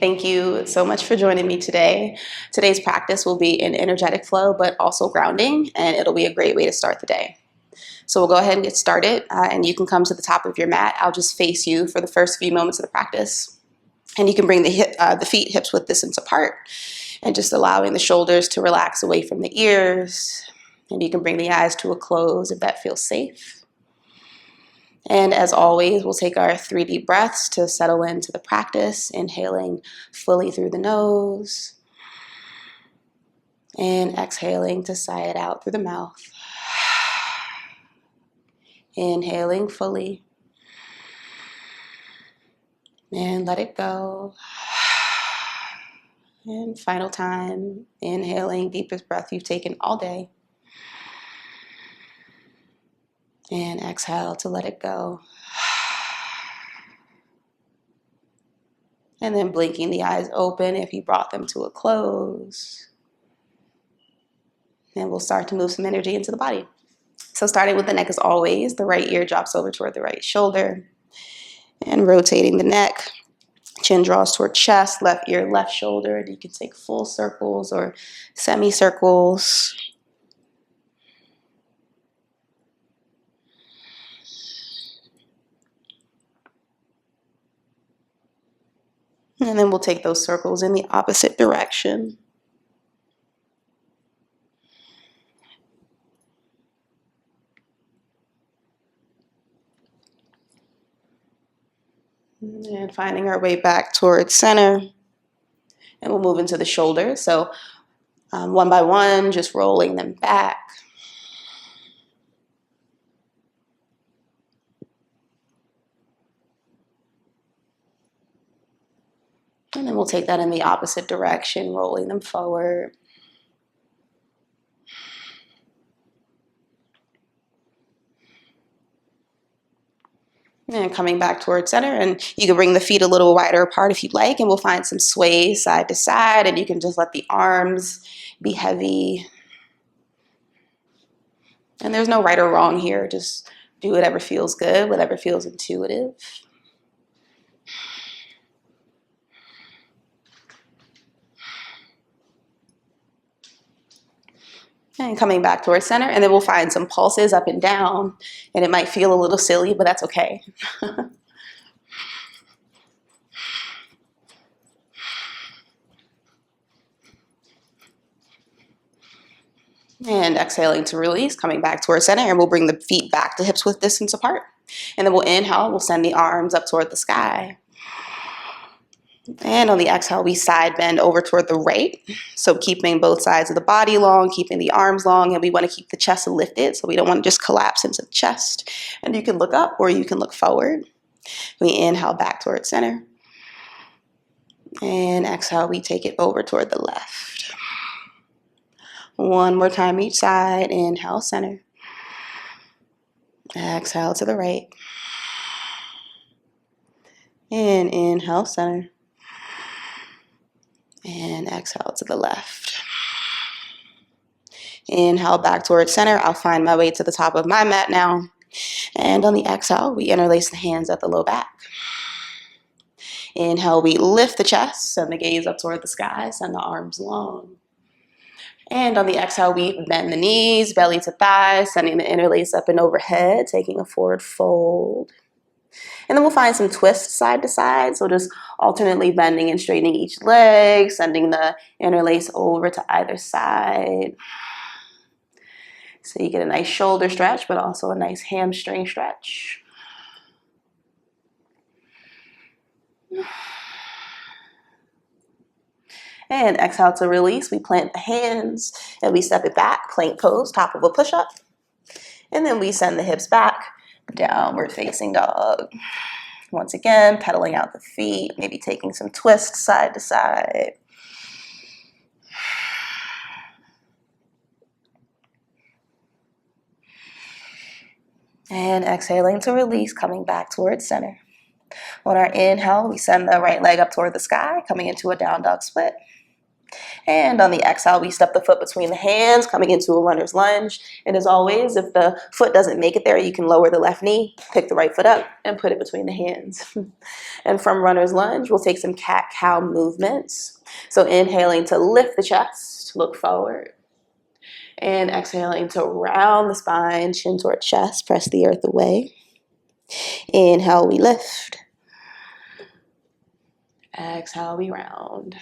Thank you so much for joining me today. Today's practice will be an energetic flow, but also grounding, and it'll be a great way to start the day. So we'll go ahead and get started, and you can come to the top of your mat. I'll just face you for the first few moments of the practice. And you can bring the feet hips width distance apart, and just allowing the shoulders to relax away from the ears. And you can bring the eyes to a close if that feels safe. And as always, we'll take our 3 deep breaths to settle into the practice, inhaling fully through the nose and exhaling to sigh it out through the mouth. Inhaling fully and let it go. And final time, inhaling, deepest breath you've taken all day. And exhale to let it go. And then blinking the eyes open if you brought them to a close. And we'll start to move some energy into the body. So starting with the neck as always, the right ear drops over toward the right shoulder. And rotating the neck, chin draws toward chest, left ear, left shoulder. And you can take full circles or semicircles. And then we'll take those circles in the opposite direction. And finding our way back towards center. And we'll move into the shoulders. So one by one, just rolling them back. And then we'll take that in the opposite direction, rolling them forward. And coming back towards center, and you can bring the feet a little wider apart if you'd like, and we'll find some sway side to side, and you can just let the arms be heavy. And there's no right or wrong here, just do whatever feels good, whatever feels intuitive. And coming back towards center, and then we'll find some pulses up and down, and it might feel a little silly, but that's okay. And exhaling to release, coming back towards center, and we'll bring the feet back to hips width distance apart. And then we'll inhale, we'll send the arms up toward the sky. And on the exhale, we side bend over toward the right. So keeping both sides of the body long, keeping the arms long, and we want to keep the chest lifted. So we don't want to just collapse into the chest. And you can look up or you can look forward. We inhale back toward center. And exhale, we take it over toward the left. One more time each side. Inhale, center. Exhale to the right. And inhale, center. And exhale to the left. Inhale back towards center. I'll find my way to the top of my mat now. And on the exhale, we interlace the hands at the low back. Inhale, we lift the chest, send the gaze up toward the sky, send the arms long. And on the exhale, we bend the knees, belly to thighs, sending the interlace up and overhead, taking a forward fold. And then we'll find some twists side to side. So just alternately bending and straightening each leg, sending the interlace over to either side. So you get a nice shoulder stretch, but also a nice hamstring stretch. And exhale to release. We plant the hands and we step it back, plank pose, top of a push-up. And then we send the hips back, downward facing dog. Once again, pedaling out the feet, maybe taking some twists side to side. And exhaling to release, coming back towards center. On our inhale, we send the right leg up toward the sky, coming into a down dog split. And on the exhale, we step the foot between the hands, coming into a runner's lunge. And as always, if the foot doesn't make it there, you can lower the left knee, pick the right foot up, and put it between the hands. And from runner's lunge, we'll take some cat-cow movements. So inhaling to lift the chest, look forward. And exhaling to round the spine, chin toward chest, press the earth away. Inhale, we lift. Exhale, we round.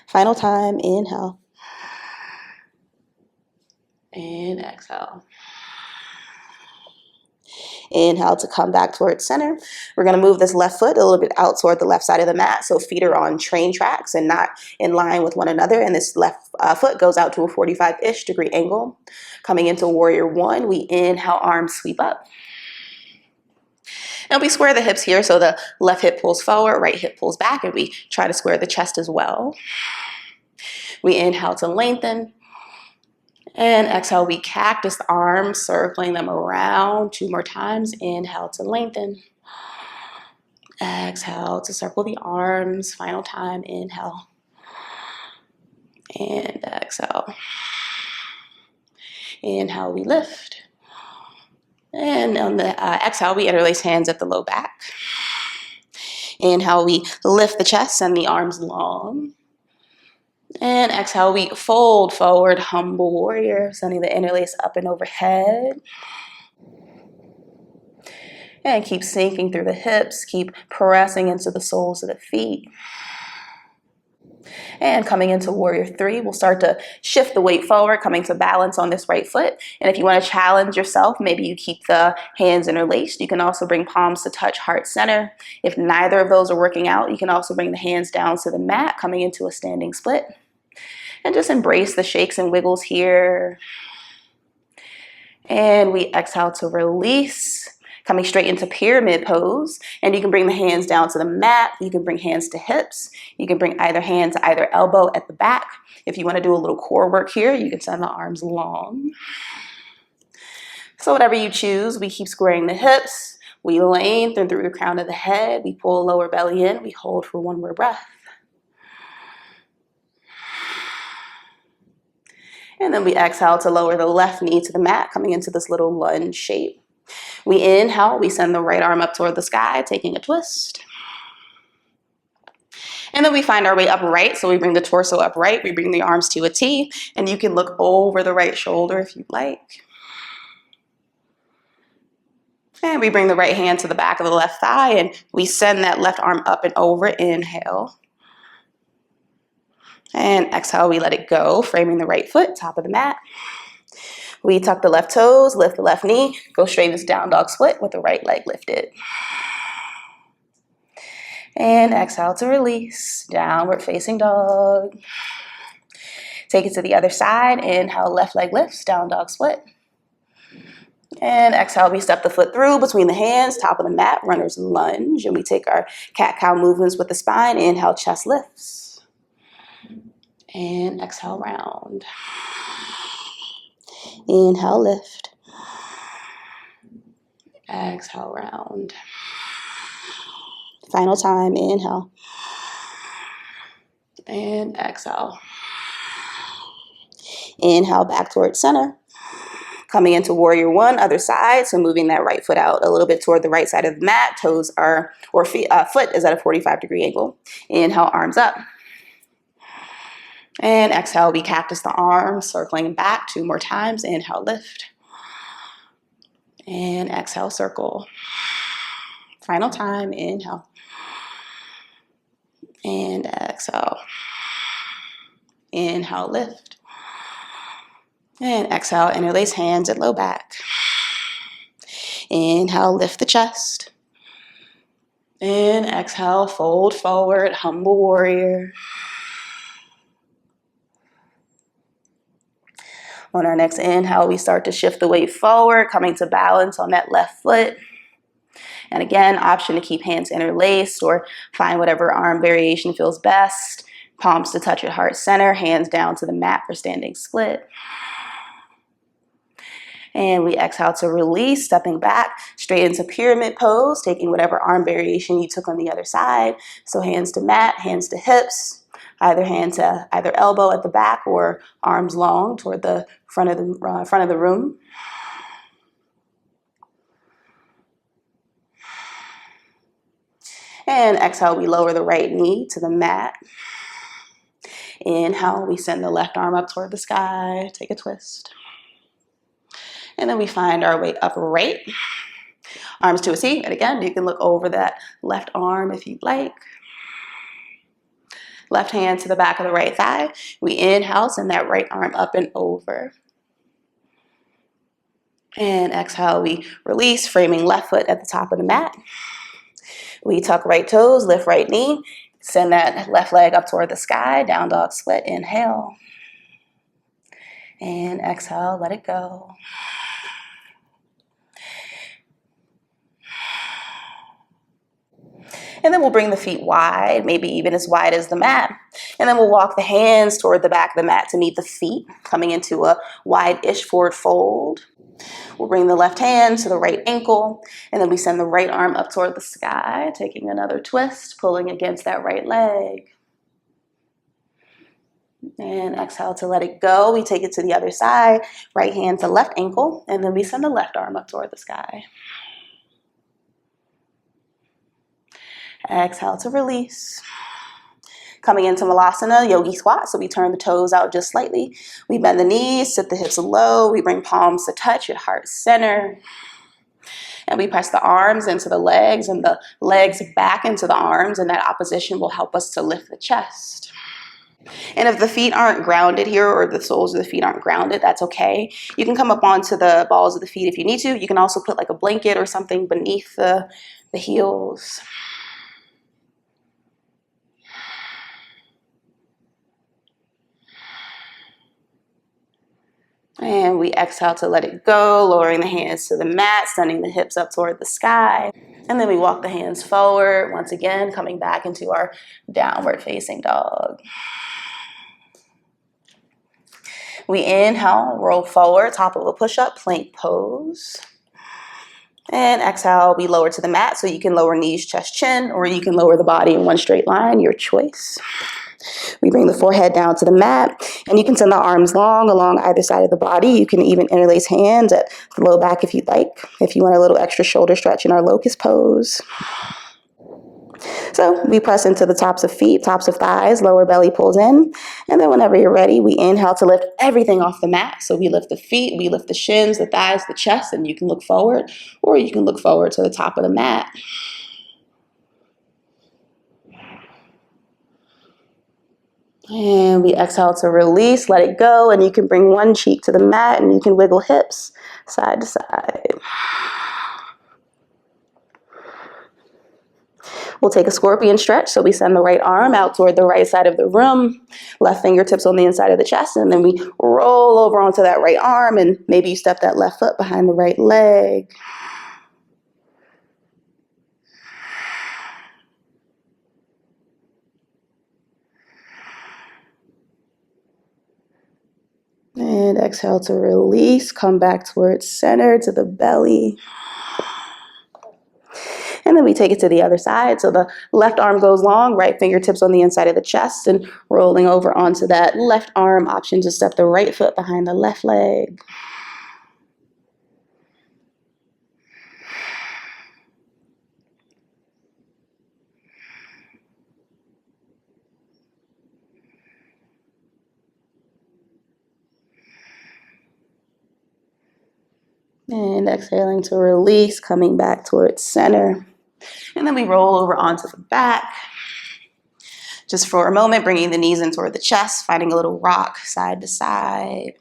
Final time, inhale. And exhale. Inhale to come back towards center. We're going to move this left foot a little bit out toward the left side of the mat, so feet are on train tracks and not in line with one another. And this left foot goes out to a 45-ish degree angle. Coming into warrior one, we inhale, arms sweep up. And we square the hips here, so the left hip pulls forward, right hip pulls back, and we try to square the chest as well. We inhale to lengthen. And exhale, we cactus the arms, circling them around 2 more times. Inhale to lengthen. Exhale to circle the arms. Final time, inhale. And exhale. Inhale, we lift. And on the exhale, we interlace hands at the low back. Inhale, we lift the chest, send the arms long. And exhale, we fold forward, humble warrior, sending the interlace up and overhead. And keep sinking through the hips, keep pressing into the soles of the feet. And coming into warrior three, we'll start to shift the weight forward, coming to balance on this right foot. And if you want to challenge yourself, maybe you keep the hands interlaced. You can also bring palms to touch heart center. If neither of those are working out, you can also bring the hands down to the mat, coming into a standing split. And just embrace the shakes and wiggles here. And we exhale to release, coming straight into pyramid pose. And you can bring the hands down to the mat. You can bring hands to hips. You can bring either hand to either elbow at the back. If you want to do a little core work here, you can send the arms long. So whatever you choose, we keep squaring the hips. We lengthen through the crown of the head. We pull lower belly in. We hold for 1 more breath. And then we exhale to lower the left knee to the mat, coming into this little lunge shape. We inhale, we send the right arm up toward the sky, taking a twist. And then we find our way upright, so we bring the torso upright, we bring the arms to a T, and you can look over the right shoulder if you'd like. And we bring the right hand to the back of the left thigh, and we send that left arm up and over, inhale. And exhale, we let it go, framing the right foot, top of the mat. We tuck the left toes, lift the left knee, go straight into down dog split with the right leg lifted. And exhale to release, downward facing dog. Take it to the other side, inhale, left leg lifts, down dog split. And exhale, we step the foot through between the hands, top of the mat, runner's lunge. And we take our cat-cow movements with the spine, inhale, chest lifts. And exhale, round. Inhale, lift. Exhale, round. Final time, inhale. And exhale. Inhale, back towards center. Coming into warrior one, other side. So moving that right foot out a little bit toward the right side of the mat. Toes are, or feet, foot is at a 45-degree angle. Inhale, arms up. And exhale, we cactus the arms, circling back 2 more times. Inhale, lift. And exhale, circle. Final time, inhale. And exhale. Inhale, lift. And exhale, interlace hands at low back. Inhale, lift the chest. And exhale, fold forward, humble warrior. On our next inhale, we start to shift the weight forward, coming to balance on that left foot. And again, option to keep hands interlaced or find whatever arm variation feels best. Palms to touch at heart center, hands down to the mat for standing split. And we exhale to release, stepping back straight into pyramid pose, taking whatever arm variation you took on the other side. So hands to mat, hands to hips. Either hand to either elbow at the back or arms long toward the front of the room. And exhale, we lower the right knee to the mat. Inhale, we send the left arm up toward the sky. Take a twist. And then we find our way upright. Arms to a seat. And again, you can look over that left arm if you'd like. Left hand to the back of the right thigh. We inhale, send that right arm up and over. And exhale, we release, framing left foot at the top of the mat. We tuck right toes, lift right knee. Send that left leg up toward the sky. Down dog split. Inhale. And exhale, let it go. And then we'll bring the feet wide, maybe even as wide as the mat. And then we'll walk the hands toward the back of the mat to meet the feet, coming into a wide-ish forward fold. We'll bring the left hand to the right ankle, and then we send the right arm up toward the sky, taking another twist, pulling against that right leg. And exhale to let it go. We take it to the other side, right hand to left ankle, and then we send the left arm up toward the sky. Exhale to release. Coming into Malasana, yogi squat. So we turn the toes out just slightly. We bend the knees, sit the hips low. We bring palms to touch at heart center. And we press the arms into the legs and the legs back into the arms. And that opposition will help us to lift the chest. And if the feet aren't grounded here, or the soles of the feet aren't grounded, that's okay. You can come up onto the balls of the feet if you need to. You can also put like a blanket or something beneath the heels. And we exhale to let it go, lowering the hands to the mat, sending the hips up toward the sky. And then we walk the hands forward, once again, coming back into our downward facing dog. We inhale, roll forward, top of a push-up, plank pose. And exhale, we lower to the mat, so you can lower knees, chest, chin, or you can lower the body in one straight line, your choice. We bring the forehead down to the mat, and you can send the arms long along either side of the body. You can even interlace hands at the low back if you'd like, if you want a little extra shoulder stretch in our locust pose. So we press into the tops of feet, tops of thighs, lower belly pulls in. And then whenever you're ready, we inhale to lift everything off the mat. So we lift the feet, we lift the shins, the thighs, the chest, and you can look forward, or you can look forward to the top of the mat. And we exhale to release, let it go, and you can bring one cheek to the mat and you can wiggle hips side to side. We'll take a scorpion stretch, so we send the right arm out toward the right side of the room, left fingertips on the inside of the chest, and then we roll over onto that right arm, and maybe you step that left foot behind the right leg. And exhale to release, come back towards center, to the belly. And then we take it to the other side. So the left arm goes long, right fingertips on the inside of the chest, and rolling over onto that left arm, option to step the right foot behind the left leg. And exhaling to release, coming back towards center. And then we roll over onto the back. Just for a moment, bringing the knees in toward the chest, finding a little rock side to side.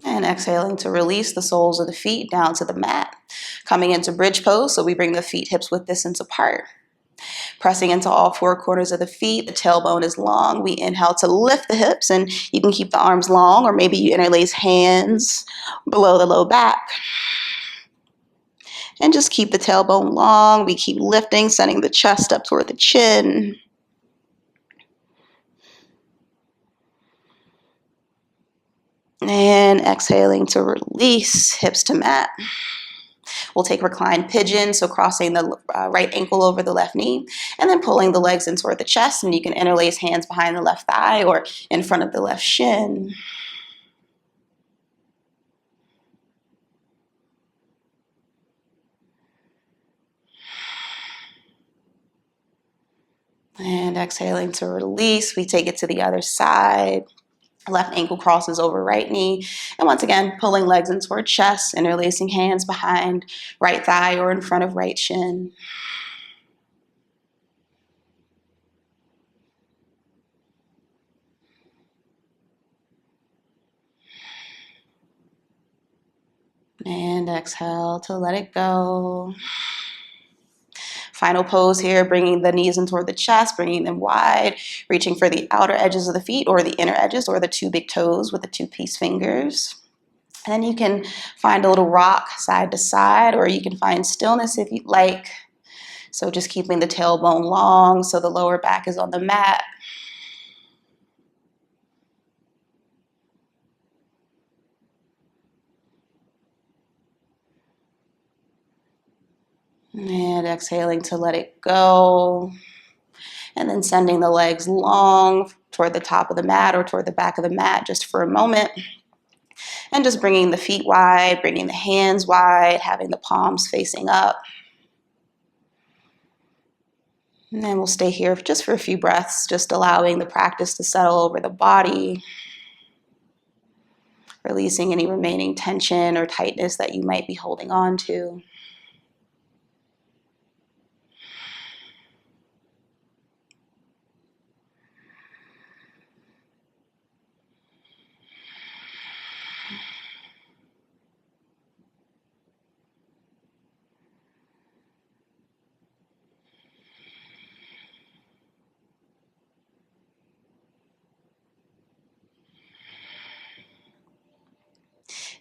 And exhaling to release the soles of the feet down to the mat. Coming into bridge pose, so we bring the feet hips width distance apart. Pressing into all four corners of the feet, the tailbone is long. We inhale to lift the hips, and you can keep the arms long, or maybe you interlace hands below the low back. And just keep the tailbone long. We keep lifting, sending the chest up toward the chin. And exhaling to release, hips to mat. We'll take reclined pigeon, so crossing the right ankle over the left knee, and then pulling the legs in toward the chest, and you can interlace hands behind the left thigh or in front of the left shin. And exhaling to release, we take it to the other side. Left ankle crosses over right knee. And once again, pulling legs in toward chest, interlacing hands behind right thigh or in front of right shin. And exhale to let it go. Final pose here, bringing the knees in toward the chest, bringing them wide, reaching for the outer edges of the feet or the inner edges or the two big toes with the two peace fingers. And then you can find a little rock side to side, or you can find stillness if you'd like. So just keeping the tailbone long so the lower back is on the mat. And exhaling to let it go. And then sending the legs long toward the top of the mat or toward the back of the mat just for a moment. And just bringing the feet wide, bringing the hands wide, having the palms facing up. And then we'll stay here just for a few breaths, just allowing the practice to settle over the body, releasing any remaining tension or tightness that you might be holding on to.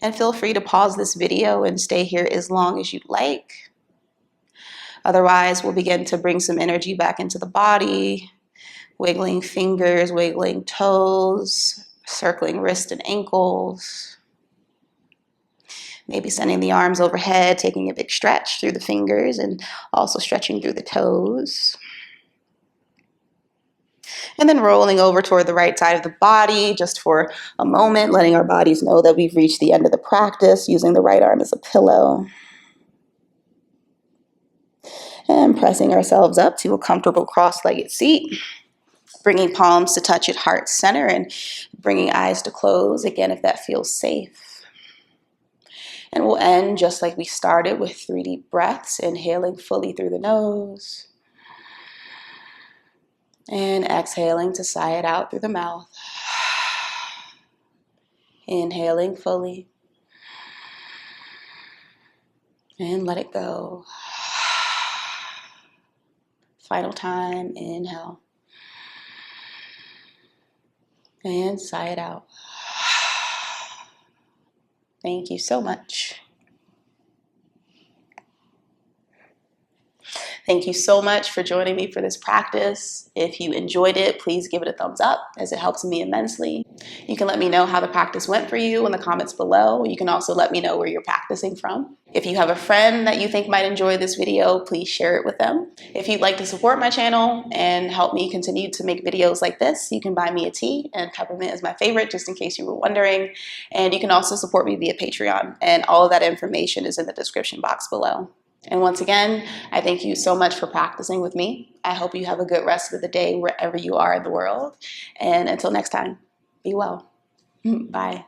And feel free to pause this video and stay here as long as you'd like. Otherwise, we'll begin to bring some energy back into the body, wiggling fingers, wiggling toes, circling wrists and ankles. Maybe sending the arms overhead, taking a big stretch through the fingers and also stretching through the toes. And then rolling over toward the right side of the body just for a moment, letting our bodies know that we've reached the end of the practice, using the right arm as a pillow. And pressing ourselves up to a comfortable cross-legged seat, bringing palms to touch at heart center and bringing eyes to close, again, if that feels safe. And we'll end just like we started with 3 deep breaths, inhaling fully through the nose and exhaling to sigh it out through the mouth. Inhaling fully and let it go. Final time, inhale and sigh it out. Thank you so much. Thank you so much for joining me for this practice. If you enjoyed it, please give it a thumbs up as it helps me immensely. You can let me know how the practice went for you in the comments below. You can also let me know where you're practicing from. If you have a friend that you think might enjoy this video, please share it with them. If you'd like to support my channel and help me continue to make videos like this, you can buy me a tea, and peppermint is my favorite, just in case you were wondering. And you can also support me via Patreon, and all of that information is in the description box below. And once again, I thank you so much for practicing with me. I hope you have a good rest of the day wherever you are in the world. And until next time, be well. Bye.